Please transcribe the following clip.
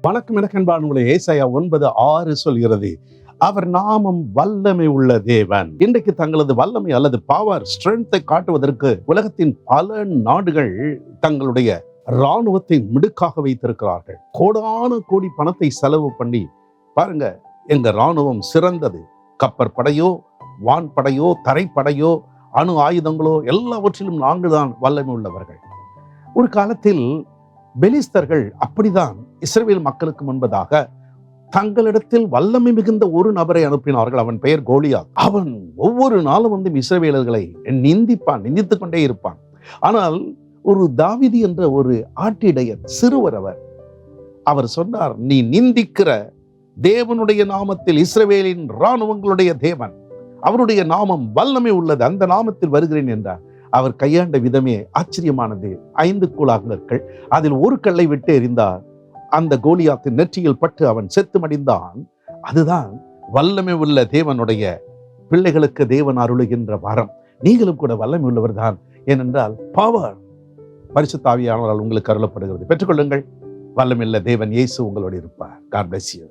வணக்கம் எனக்கன்பான ஏசாயா 9:6 சொல்கிறது, அவர் நாமம் வல்லமை உள்ள தேவன். இன்றைக்கு தங்களது வல்லமை அல்லது பவர் ஸ்ட்ரென்த்தை காட்டுவதற்கு உலகத்தின் பல நாடுகள் தங்களுடைய இராணுவத்தை மிடுக்காக வைத்திருக்கிறார்கள். கோடான கோடி பணத்தை செலவு பண்ணி பாருங்க, எங்க இராணுவம் சிறந்தது. கப்பற்படையோ, வான்படையோ, தரைப்படையோ, அணு ஆயுதங்களோ எல்லாவற்றிலும் நாங்கள் தான் வல்லமை உள்ளவர்கள். ஒரு காலத்தில் பெலிஸ்தர்கள் அப்படிதான் இஸ்ரவேல் மக்களுக்கு முன்பதாக தங்களிடத்தில் வல்லமை மிகுந்த ஒரு நபரை அனுப்பினார்கள். அவன் பெயர் கோலியாத். அவன் ஒவ்வொரு நாளும் வந்து இஸ்ரவேலர்களை நிந்தித்துக் கொண்டே இருப்பான். ஆனால் ஒரு தாவீது என்ற ஒரு ஆட்டிடையர் சிறுவர் அவர் சொன்னார், நீ நிந்திக்கிற தேவனுடைய நாமத்தில் இஸ்ரவேலின் இராணுவங்களுடைய தேவன், அவருடைய நாமம் வல்லமை உள்ளது, அந்த நாமத்தில் வருகிறேன் என்றார். அவர் கையாண்ட விதமே ஆச்சரியமானது. 5 கூழாங்கற்கள், அதில் ஒரு கல்லை விட்டு எறிந்தார். அந்த கோலியாத்தின் நெற்றியில் பட்டு அவன் செத்து மடிந்தான். அதுதான் வல்லமை உள்ள தேவனுடைய பிள்ளைகளுக்கு தேவன் அருளுகின்ற வரம். நீங்களும் கூட வல்லமை உள்ளவர் தான். ஏனென்றால் பவர் பரிசுத்த ஆவியானவரால் உங்களுக்கு அருளப்படுகிறது. பெற்றுக்கொள்ளுங்கள். வல்லமையுள்ள தேவன் இயேசு உங்களோடு இருப்பார். God bless you.